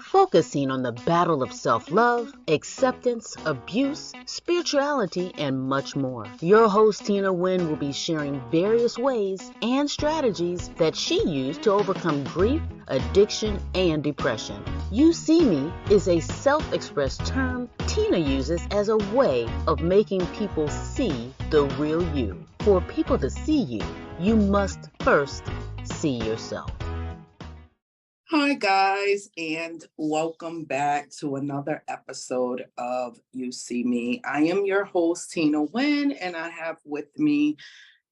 focusing on the battle of self-love, acceptance, abuse, spirituality, and much more. Your host, Tina Wynn, will be sharing various ways and strategies that she used to overcome grief, addiction, and depression. You see me is a self-expressed term Tina uses as a way of making people see the real you. For people to see you, you must first see yourself. Hi, guys, and welcome back to another episode of You See Me. I am your host, Tina Wynn, and I have with me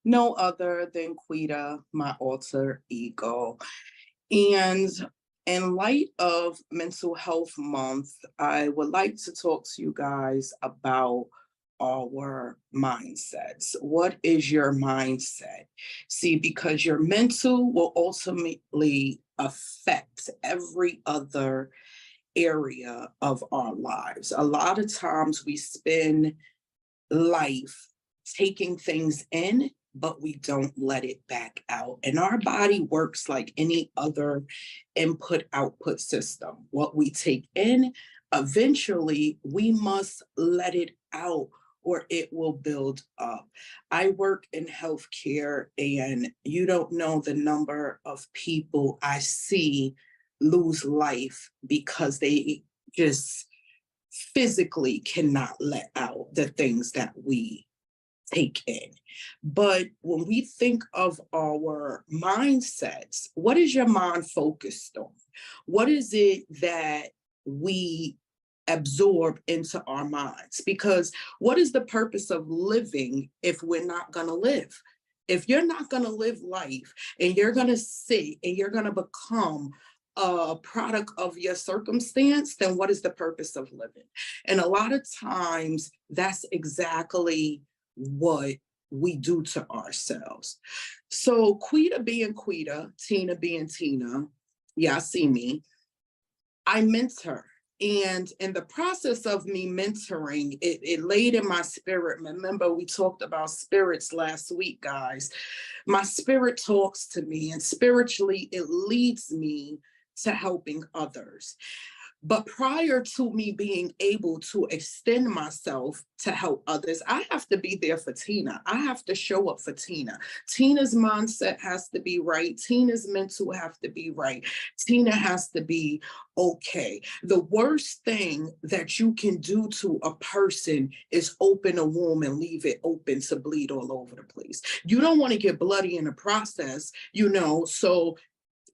no other than Quita, my alter ego. And in light of Mental Health Month, I would like to talk to you guys about our mindsets. What is your mindset? See, because your mental will ultimately affect every other area of our lives. A lot of times we spend life taking things in, but we don't let it back out. And our body works like any other input-output system. What we take in, eventually we must let it out or it will build up. I work in healthcare, and you don't know the number of people I see lose life because they just physically cannot let out the things that we take in. But when we think of our mindsets, what is your mind focused on? What is it that we absorb into our minds? Because what is the purpose of living if we're not going to live? If you're not going to live life and you're going to sit and you're going to become a product of your circumstance, then what is the purpose of living? And a lot of times that's exactly what we do to ourselves. So Quita being Quita, Tina being Tina, yeah, see me, I mentor. And in the process of me mentoring, it laid in my spirit. Remember, we talked about spirits last week, guys. My spirit talks to me, and spiritually, it leads me to helping others. But prior to me being able to extend myself to help others, I have to be there for Tina. I have to show up for Tina. Tina's mindset has to be right. Tina's mental have to be right. Tina has to be okay. The worst thing that you can do to a person is open a womb and leave it open to bleed all over the place. You don't want to get bloody in the process, so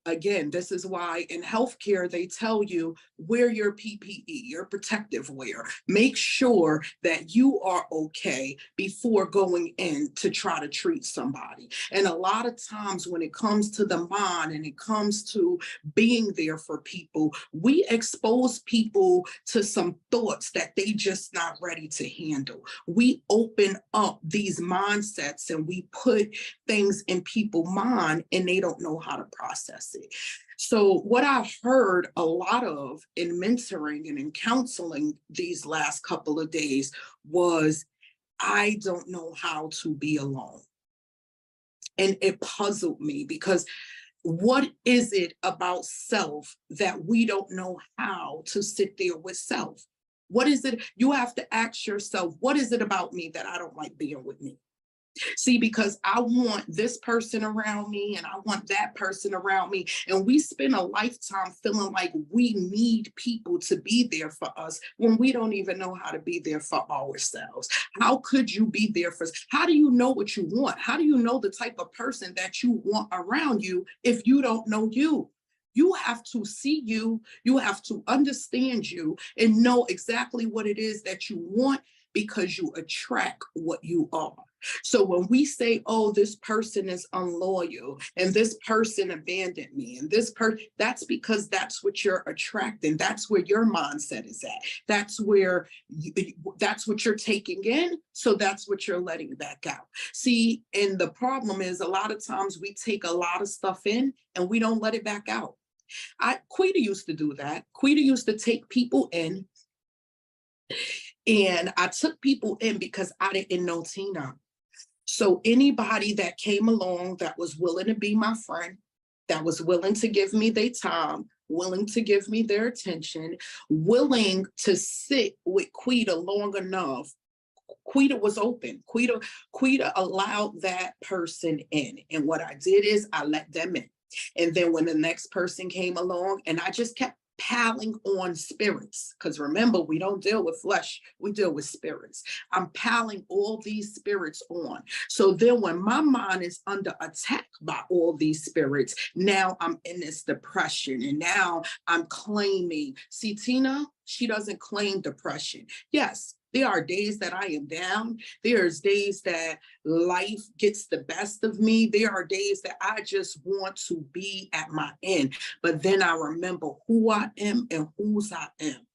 again, this is why in healthcare, they tell you wear your PPE, your protective wear. Make sure that you are okay before going in to try to treat somebody. And a lot of times when it comes to the mind and it comes to being there for people, we expose people to some thoughts that they just not ready to handle. We open up these mindsets and we put things in people's mind and they don't know how to process it. So what I've heard a lot of in mentoring and in counseling these last couple of days was, I don't know how to be alone. And it puzzled me because what is it about self that we don't know how to sit there with self? What is it? You have to ask yourself, what is it about me that I don't like being with me? See, because I want this person around me and I want that person around me. And we spend a lifetime feeling like we need people to be there for us when we don't even know how to be there for ourselves. How could you be there for us? How do you know what you want? How do you know the type of person that you want around you if you don't know you? You have to see you, you have to understand you and know exactly what it is that you want because you attract what you are. So when we say, oh, this person is unloyal and this person abandoned me and that's because that's what you're attracting. That's where your mindset is at. That's that's what you're taking in. So that's what you're letting back out. See, and the problem is a lot of times we take a lot of stuff in and we don't let it back out. Quita used to do that. Quita used to take people in, and I took people in because I didn't know Tina. So anybody that came along that was willing to be my friend, that was willing to give me their time, willing to give me their attention, willing to sit with Quita long enough. Quita was open. Quita allowed that person in. And what I did is I let them in. And then when the next person came along, and I just kept piling on spirits, because remember, we don't deal with flesh, we deal with spirits. I'm piling all these spirits on. So then when my mind is under attack by all these spirits, now I'm in this depression, and now I'm claiming. See, Tina, she doesn't claim depression. Yes, there are days that I am down. There's days that life gets the best of me. There are days that I just want to be at my end. But then I remember who I am and whose I am.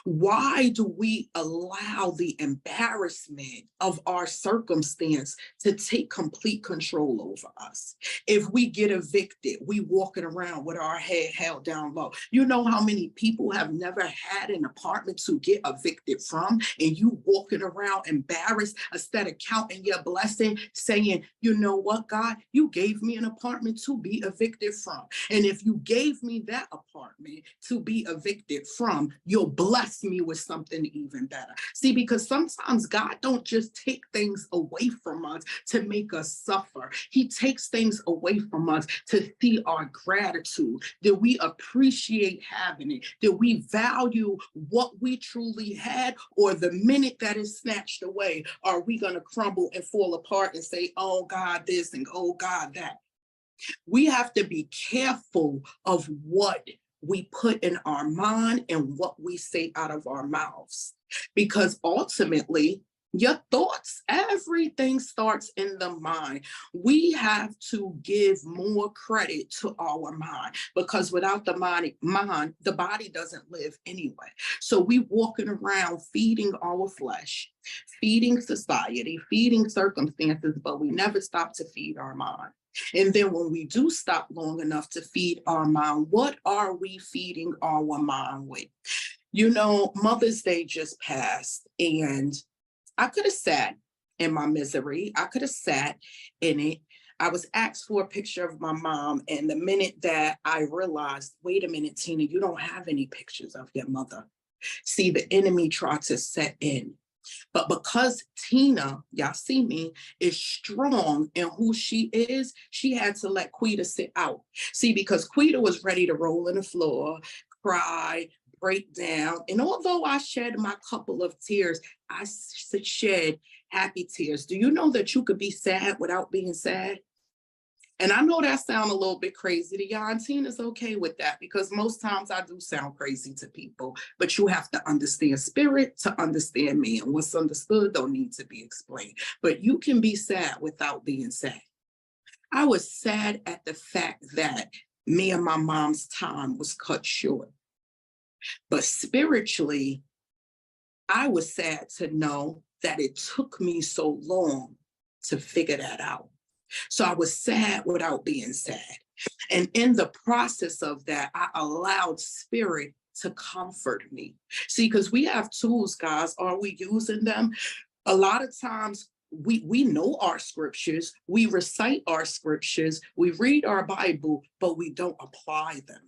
Why do we allow the embarrassment of our circumstance to take complete control over us? If we get evicted, we walking around with our head held down low. You know how many people have never had an apartment to get evicted from, and you walking around embarrassed instead of counting your blessing, saying, you know what, God, you gave me an apartment to be evicted from. And if you gave me that apartment to be evicted from, you'll bless me with something even better. See, because sometimes God don't just take things away from us to make us suffer. He takes things away from us to see our gratitude, that we appreciate having it, that we value what we truly had, or the minute that is snatched away, are we going to crumble and fall apart and say, oh God, this and oh God, that? We have to be careful of what we put in our mind and what we say out of our mouths, because ultimately, your thoughts, everything starts in the mind. We have to give more credit to our mind, because without the mind, the body doesn't live anyway. So we walking around feeding our flesh, feeding society, feeding circumstances, but we never stop to feed our mind. And then when we do stop long enough to feed our mind, what are we feeding our mind with? You know, Mother's Day just passed, and I could have sat in my misery. I could have sat in it. I was asked for a picture of my mom, and the minute that I realized, wait a minute, Tina, you don't have any pictures of your mother. See, the enemy tried to set in. But because Tina, y'all see me, is strong in who she is, she had to let Quita sit out. See, because Quita was ready to roll on the floor, cry, break down. And although I shed my couple of tears, I shed happy tears. Do you know that you could be sad without being sad? And I know that sounds a little bit crazy to y'all, and Tina's okay with that, because most times I do sound crazy to people, but you have to understand spirit to understand me, and what's understood don't need to be explained. But you can be sad without being sad. I was sad at the fact that me and my mom's time was cut short. But spiritually, I was sad to know that it took me so long to figure that out. So I was sad without being sad. And in the process of that, I allowed spirit to comfort me. See, because we have tools, guys. Are we using them? A lot of times we know our scriptures, we recite our scriptures, we read our Bible, but we don't apply them.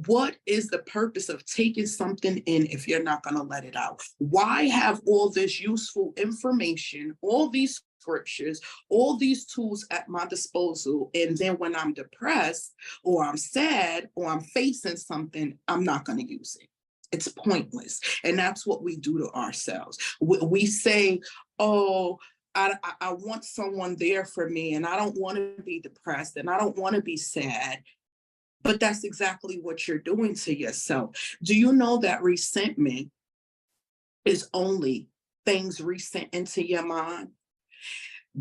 What is the purpose of taking something in if you're not going to let it out? Why have all this useful information, all these scriptures, all these tools at my disposal, and then when I'm depressed or I'm sad or I'm facing something, I'm not going to use it? It's pointless. And that's what we do to ourselves. We say, oh, I want someone there for me, and I don't want to be depressed, and I don't want to be sad. But that's exactly what you're doing to yourself. Do you know that resentment is only things resent into your mind?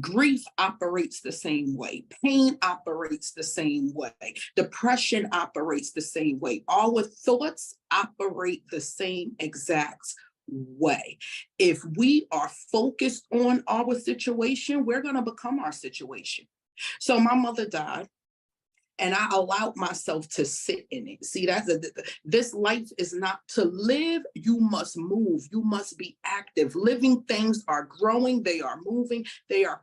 Grief operates the same way. Pain operates the same way. Depression operates the same way. Our thoughts operate the same exact way. If we are focused on our situation, we're going to become our situation. So my mother died, and I allowed myself to sit in it. See, this life is not to live. You must move. You must be active. Living things are growing. They are moving. They are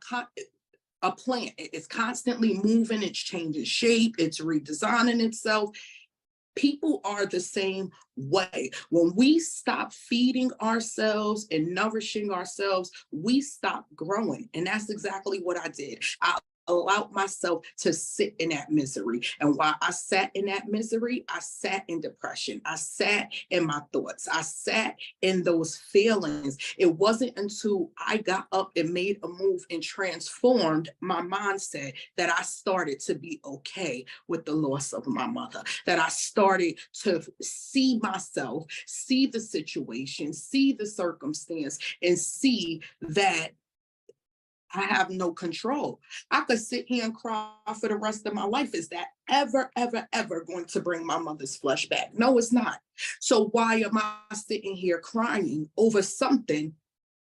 a plant. It's constantly moving. It's changing shape. It's redesigning itself. People are the same way. When we stop feeding ourselves and nourishing ourselves, we stop growing. And that's exactly what I did. I allowed myself to sit in that misery. And while I sat in that misery, I sat in depression. I sat in my thoughts. I sat in those feelings. It wasn't until I got up and made a move and transformed my mindset that I started to be okay with the loss of my mother, that I started to see myself, see the situation, see the circumstance, and see that I have no control. I could sit here and cry for the rest of my life. Is that ever, ever, ever going to bring my mother's flesh back? No, it's not. So why am I sitting here crying over something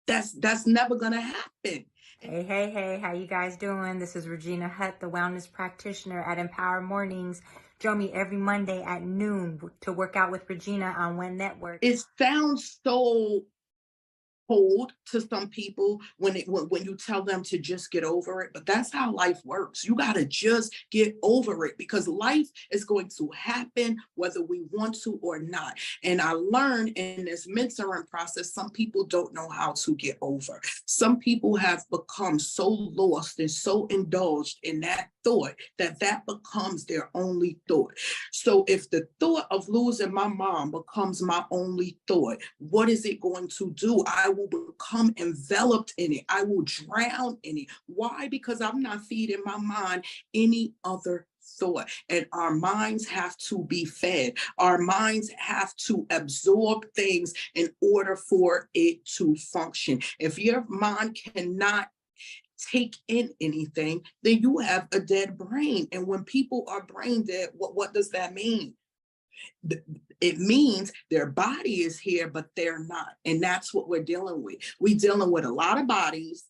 that's never gonna happen? Hey, how you guys doing? This is Regina Hutt, the wellness practitioner at Empower Mornings. Join me every Monday at noon to work out with Regina on One Network. It sounds so cold to some people when you tell them to just get over it, but that's how life works. You got to just get over it, because life is going to happen whether we want to or not. And I learned in this mentoring process, some people don't know how to get over. Some people have become so lost and so indulged in that thought that becomes their only thought. So if the thought of losing my mom becomes my only thought, what is it going to do? I will become enveloped in it. I will drown in it. Why? Because I'm not feeding my mind any other thought. And our minds have to be fed. Our minds have to absorb things in order for it to function. If your mind cannot take in anything, then you have a dead brain. And when people are brain dead, what does that mean? It means their body is here, but they're not. And that's what we're dealing with. We're dealing with a lot of bodies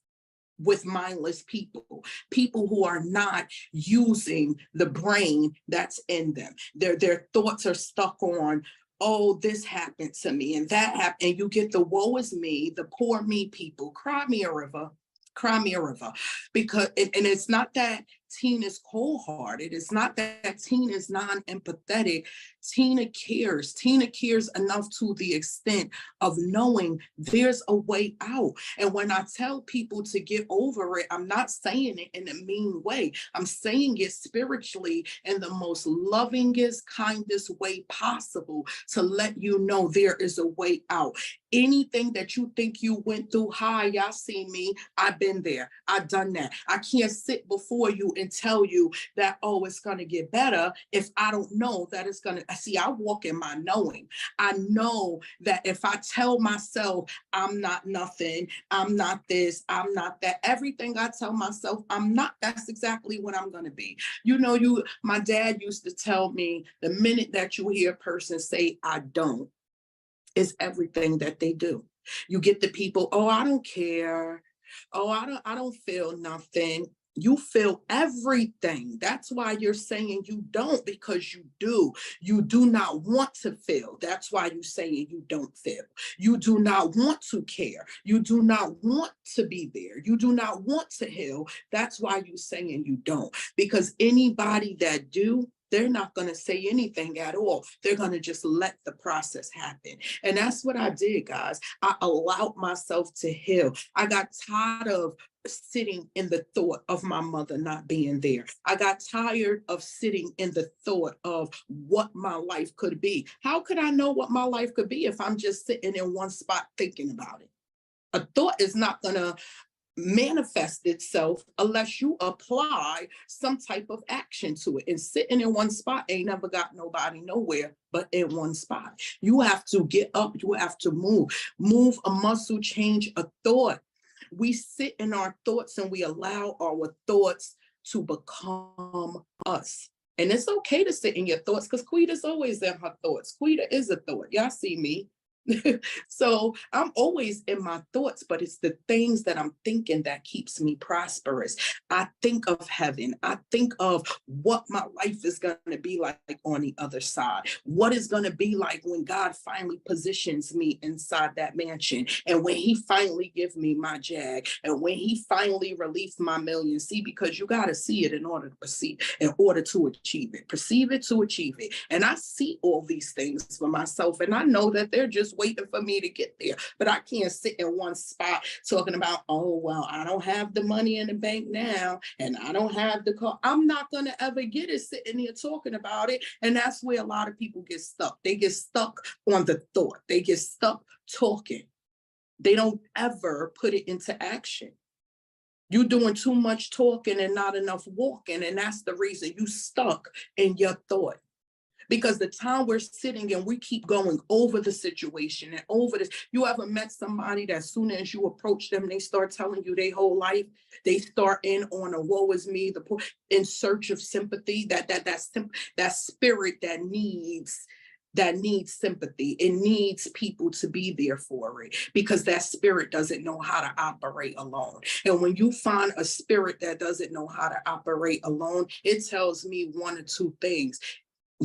with mindless people, people who are not using the brain that's in them. Their thoughts are stuck on, oh, this happened to me and that happened. And you get the woe is me, the poor me people. Cry me a river. Cry me a river. Because, and it's not that Tina's cold-hearted. It's not that Tina's non-empathetic. Tina cares. Tina cares enough to the extent of knowing there's a way out. And when I tell people to get over it, I'm not saying it in a mean way. I'm saying it spiritually in the most lovingest, kindest way possible to let you know there is a way out. Anything that you think you went through, hi, y'all see me. I've been there. I've done that. I can't sit before you and tell you that, oh, it's going to get better if I don't know that it's going to. See, I walk in my knowing. I know that if I tell myself I'm not nothing, I'm not this, I'm not that, everything I tell myself I'm not, that's exactly what I'm going to be. My dad used to tell me, the minute that you hear a person say, I don't, is everything that they do. You get the people, oh, I don't care. Oh, I don't feel nothing. You feel everything. That's why you're saying you don't, because you do. You do not want to feel. That's why you're saying you don't feel. You do not want to care. You do not want to be there. You do not want to heal. That's why you're saying you don't. Because anybody that do, they're not going to say anything at all. They're going to just let the process happen. And that's what I did, guys. I allowed myself to heal. I got tired of sitting in the thought of my mother not being there. I got tired of sitting in the thought of what my life could be. How could I know what my life could be if I'm just sitting in one spot thinking about it? A thought is not going to manifest itself unless you apply some type of action to it. And sitting in one spot ain't never got nobody nowhere but in one spot. You have to get up. You have to move a muscle, change a thought. We sit in our thoughts and we allow our thoughts to become us. And it's okay to sit in your thoughts, because Quita's always in her thoughts. Quita is a thought. Y'all see me. So I'm always in my thoughts, but it's the things that I'm thinking that keeps me prosperous. I think of heaven. I think of what my life is going to be like on the other side. What is going to be like when God finally positions me inside that mansion, and when he finally gives me my jag, and when he finally released my million. See, because you got to see it in order to perceive, in order to achieve it. Perceive it to achieve it. And I see all these things for myself, and I know that they're just waiting for me to get there. But I can't sit in one spot talking about, oh, well, I don't have the money in the bank now, and I don't have the car. I'm not going to ever get it sitting here talking about it. And that's where a lot of people get stuck. They get stuck on the thought. They get stuck talking. They don't ever put it into action. You're doing too much talking and not enough walking. And that's the reason you stuck in your thought. Because the time we're sitting and we keep going over the situation and over this. You ever met somebody that as soon as you approach them, they start telling you their whole life? They start in on a woe is me, the poor, in search of sympathy, that spirit that needs sympathy. It needs people to be there for it, because that spirit doesn't know how to operate alone. And when you find a spirit that doesn't know how to operate alone, it tells me one or two things.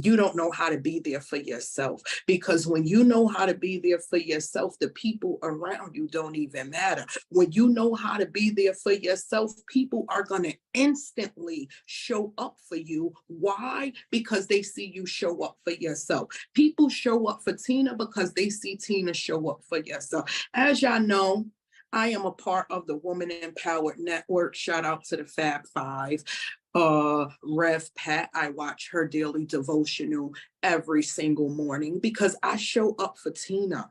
You don't know how to be there for yourself, because when you know how to be there for yourself, the people around you don't even matter. When you know how to be there for yourself, people are going to instantly show up for you. Why? Because they see you show up for yourself. People show up for Tina because they see Tina show up for yourself. As y'all know, I am a part of the Woman Empowered Network. Shout out to the Fab Five. Rev Pat, I watch her daily devotional every single morning because I show up for Tina.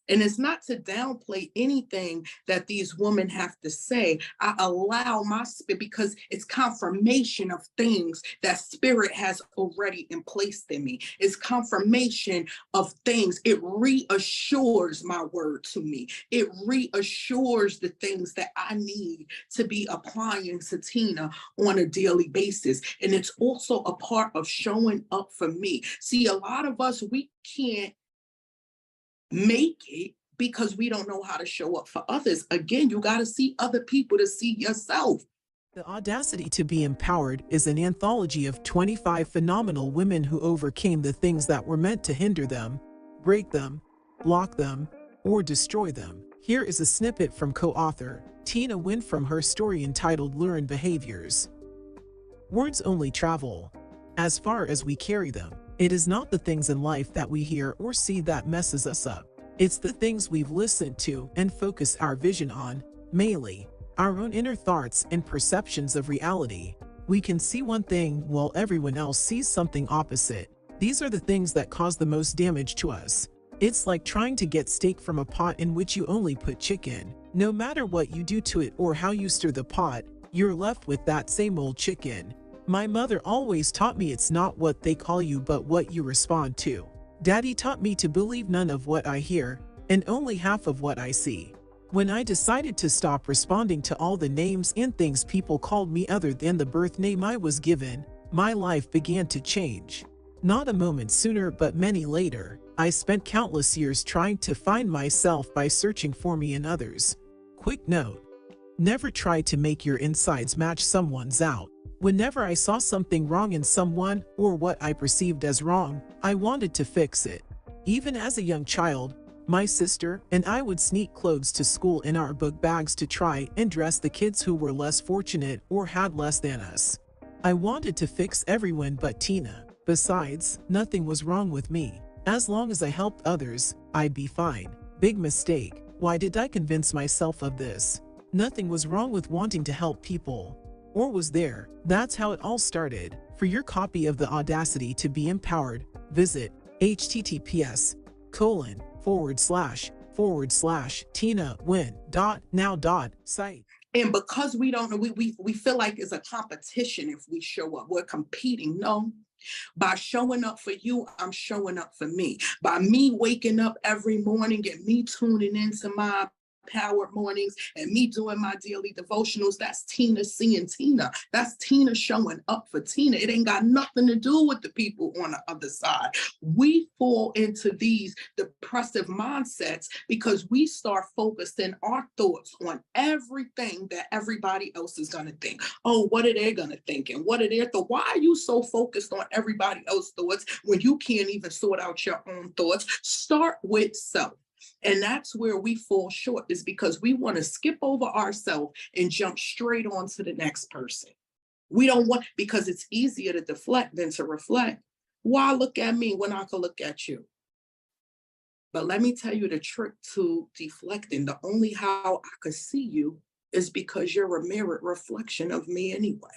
And it's not to downplay anything that these women have to say. I allow my spirit, because it's confirmation of things that spirit has already placed in me. It's confirmation of things. It reassures my word to me. It reassures the things that I need to be applying to Tina on a daily basis. And it's also a part of showing up for me. See, a lot of us, we can't make it because we don't know how to show up for others. Again, you got to see other people to see yourself. The Audacity to Be Empowered is an anthology of 25 phenomenal women who overcame the things that were meant to hinder them, break them, block them, or destroy them. Here is a snippet from co-author Tina Wynn from her story entitled Learned Behaviors. Words only travel as far as we carry them. It is not the things in life that we hear or see that messes us up. It's the things we've listened to and focus our vision on, mainly our own inner thoughts and perceptions of reality. We can see one thing while everyone else sees something opposite. These are the things that cause the most damage to us. It's like trying to get steak from a pot in which you only put chicken. No matter what you do to it or how you stir the pot, you're left with that same old chicken. My mother always taught me it's not what they call you but what you respond to. Daddy taught me to believe none of what I hear and only half of what I see. When I decided to stop responding to all the names and things people called me other than the birth name I was given, my life began to change. Not a moment sooner but many later, I spent countless years trying to find myself by searching for me in others. Quick note: never try to make your insides match someone's out. Whenever I saw something wrong in someone or what I perceived as wrong, I wanted to fix it. Even as a young child, my sister and I would sneak clothes to school in our book bags to try and dress the kids who were less fortunate or had less than us. I wanted to fix everyone but Tina. Besides, nothing was wrong with me. As long as I helped others, I'd be fine. Big mistake. Why did I convince myself of this? Nothing was wrong with wanting to help people. Or was there? That's how it all started. For your copy of The Audacity to Be Empowered, visit https://TinaWynn.now.site. And because we don't know, we feel like it's a competition if we show up. We're competing. No. By showing up for you, I'm showing up for me. By me waking up every morning and me tuning into my Empowered Mornings and me doing my daily devotionals, that's Tina seeing Tina. That's Tina showing up for Tina. It ain't got nothing to do with the people on the other side. We fall into these depressive mindsets because we start focusing our thoughts on everything that everybody else is going to think. Oh, what are they going to think? And what are their thoughts? Why are you so focused on everybody else's thoughts when you can't even sort out your own thoughts? Start with self. And that's where we fall short, is because we want to skip over ourselves and jump straight on to the next person. We don't want, because it's easier to deflect than to reflect. Why look at me when I can look at you? But let me tell you the trick to deflecting. The only how I could see you is because you're a mirrored reflection of me anyway.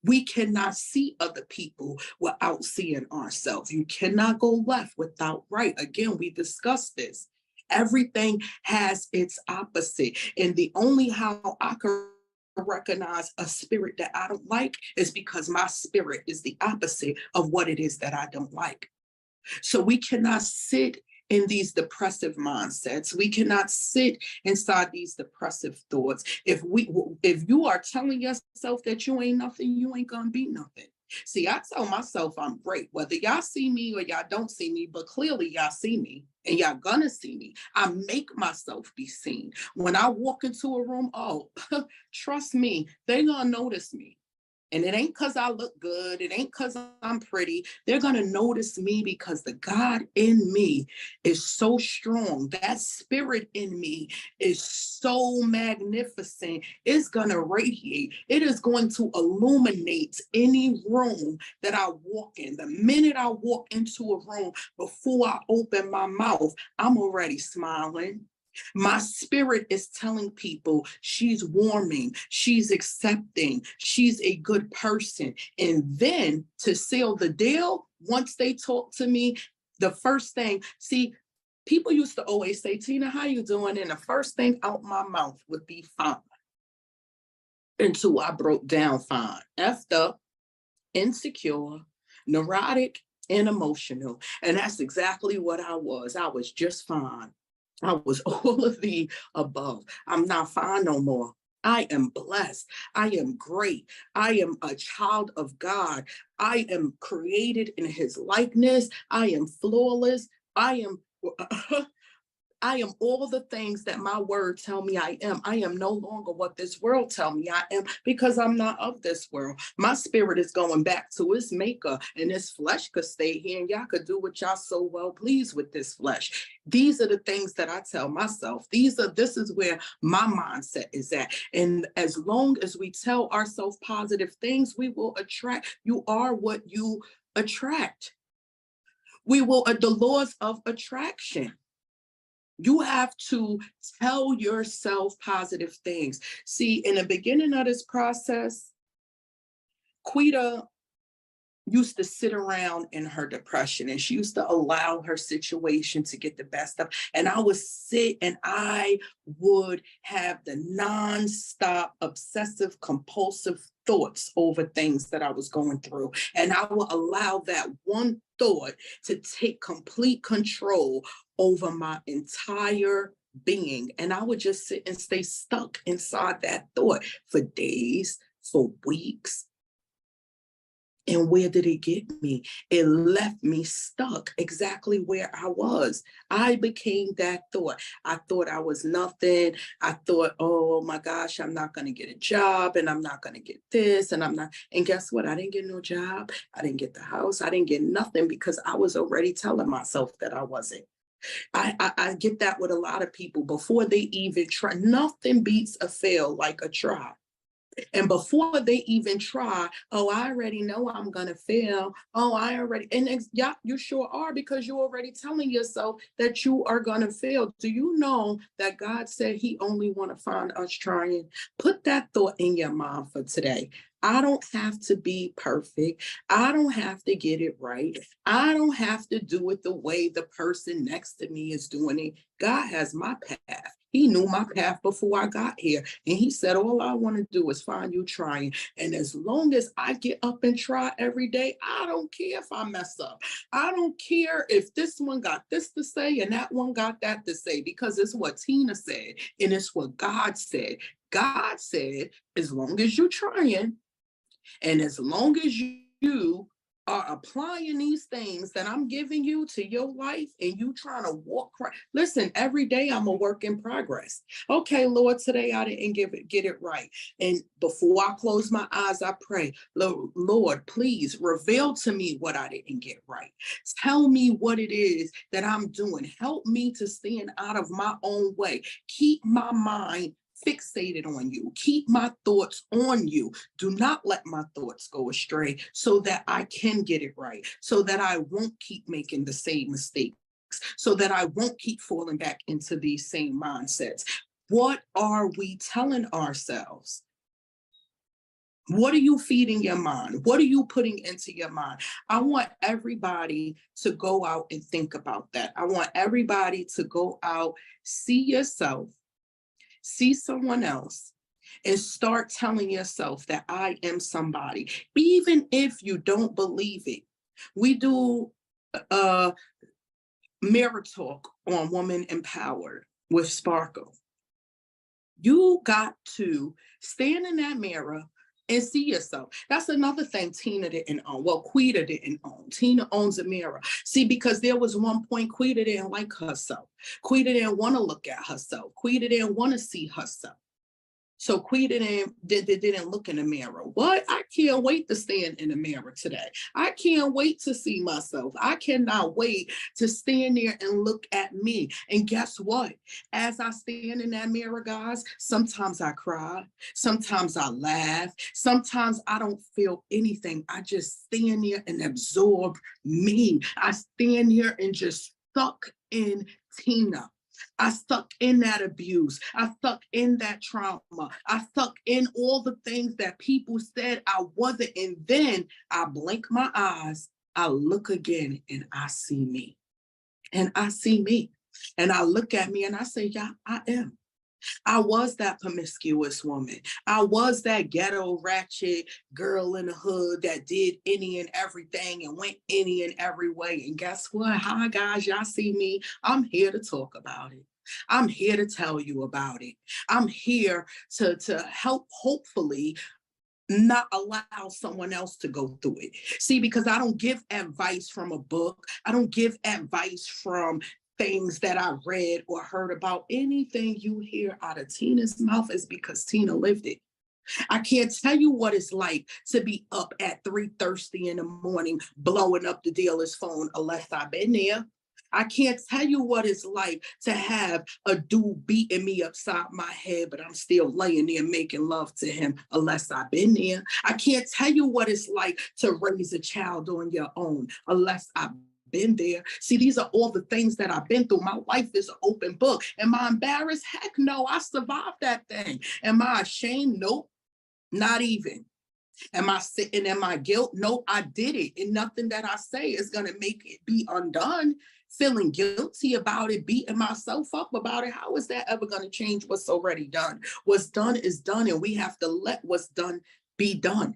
We cannot see other people without seeing ourselves. You cannot go left without right. Again, we discussed this. Everything has its opposite. And the only how I can recognize a spirit that I don't like is because my spirit is the opposite of what it is that I don't like. So we cannot sit in these depressive mindsets. We cannot sit inside these depressive thoughts. If you are telling yourself that you ain't nothing, you ain't gonna be nothing. See, I tell myself I'm great, whether y'all see me or y'all don't see me, but clearly y'all see me and y'all gonna see me. I make myself be seen. When I walk into a room, oh, trust me, they gonna notice me. And it ain't because I look good. It ain't because I'm pretty. They're going to notice me because the God in me is so strong. That spirit in me is so magnificent. It's going to radiate. It is going to illuminate any room that I walk in. The minute I walk into a room, before I open my mouth, I'm already smiling. My spirit is telling people she's warming, she's accepting, she's a good person. And then to seal the deal, once they talk to me, the first thing, see, people used to always say, Tina, how you doing? And the first thing out my mouth would be fine. Until I broke down fine. Effed up, insecure, neurotic, and emotional. And that's exactly what I was. I was just fine. I was all of the above. I'm not fine no more. I am blessed. I am great. I am a child of God. I am created in his likeness. I am flawless. I am all the things that my word tell me I am. I am no longer what this world tell me I am, because I'm not of this world. My spirit is going back to its maker, and this flesh could stay here and y'all could do what y'all so well please with this flesh. These are the things that I tell myself. This is where my mindset is at. And as long as we tell ourselves positive things, we will attract. You are what you attract. We will, the laws of attraction. You have to tell yourself positive things. See, in the beginning of this process, Quita used to sit around in her depression, and she used to allow her situation to get the best of. And I would sit and I would have the nonstop obsessive compulsive thoughts over things that I was going through. And I would allow that one thought to take complete control over my entire being. And I would just sit and stay stuck inside that thought for days, for weeks. And where did it get me? It left me stuck exactly where I was. I became that thought. I thought I was nothing. I thought, oh my gosh, I'm not going to get a job, and I'm not going to get this, and I'm not. And guess what? I didn't get no job. I didn't get the house. I didn't get nothing because I was already telling myself that I wasn't. I get that with a lot of people before they even try. Nothing beats a fail like a try. And before they even try, oh, I already know I'm going to fail. Oh, I already, and yeah, you sure are, because you're already telling yourself that you are going to fail. Do you know that God said he only want to find us trying? Put that thought in your mind for today. I don't have to be perfect. I don't have to get it right. I don't have to do it the way the person next to me is doing it. God has my path. He knew my path before I got here. And he said, all I want to do is find you trying. And as long as I get up and try every day, I don't care if I mess up. I don't care if this one got this to say and that one got that to say, because it's what Tina said and it's what God said. God said, as long as you're trying and as long as you are applying these things that I'm giving you to your life and you trying to walk right. Listen, every day I'm a work in progress. Okay, Lord, today I didn't get it right. And before I close my eyes, I pray, Lord, please reveal to me what I didn't get right. Tell me what it is that I'm doing. Help me to stand out of my own way. Keep my mind fixated on you. Keep my thoughts on you. Do not let my thoughts go astray so that I can get it right, so that I won't keep making the same mistakes, so that I won't keep falling back into these same mindsets. What are we telling ourselves? What are you feeding your mind? What are you putting into your mind? I want everybody to go out and think about that. I want everybody to go out, see yourself, see someone else, and start telling yourself that I am somebody, even if you don't believe it. We do mirror talk on Woman Empowered with Sparkle. You got to stand in that mirror and see yourself. That's another thing Tina didn't own. Well, Quita didn't own. Tina owns a mirror. See, because there was one point Quita didn't like herself. Quita didn't want to look at herself. Quita didn't want to see herself. So Quita didn't look in the mirror. What? I can't wait to stand in the mirror today. I can't wait to see myself. I cannot wait to stand there and look at me. And guess what? As I stand in that mirror, guys, sometimes I cry. Sometimes I laugh. Sometimes I don't feel anything. I just stand there and absorb me. I stand here and just suck in Tina. I stuck in that abuse. I stuck in that trauma. I stuck in all the things that people said I wasn't. And then I blink my eyes, I look again, and I see me. And I see me. And I look at me and I say, yeah, I am. I was that promiscuous woman. I was that ghetto ratchet girl in the hood that did any and everything and went any and every way. And guess what? Hi, guys, y'all see me. I'm here to talk about it. I'm here to tell you about it. I'm here to help, hopefully, not allow someone else to go through it. See, because I don't give advice from a book. I don't give advice from things that I read or heard about. Anything you hear out of Tina's mouth is because Tina lived it. I can't tell you what it's like to be up at 3:30 in the morning, blowing up the dealer's phone unless I've been there. I can't tell you what it's like to have a dude beating me upside my head, but I'm still laying there making love to him unless I've been there. I can't tell you what it's like to raise a child on your own unless I've been there. See, these are all the things that I've been through. My life is an open book. Am I embarrassed? Heck no, I survived that thing. Am I ashamed? Nope, not even. Am I sitting in my guilt? No, I did it. And nothing that I say is going to make it be undone. Feeling guilty about it, beating myself up about it. How is that ever going to change what's already done? What's done is done, and we have to let what's done be done.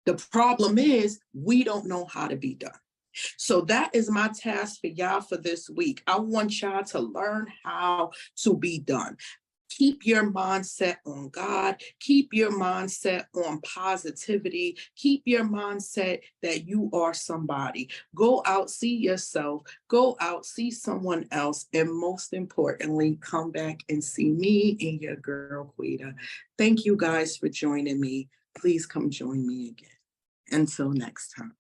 The problem is we don't know how to be done. So that is my task for y'all for this week. I want y'all to learn how to be done. Keep your mindset on God. Keep your mindset on positivity. Keep your mindset that you are somebody. Go out, see yourself. Go out, see someone else. And most importantly, come back and see me and your girl, Quita. Thank you guys for joining me. Please come join me again. Until next time.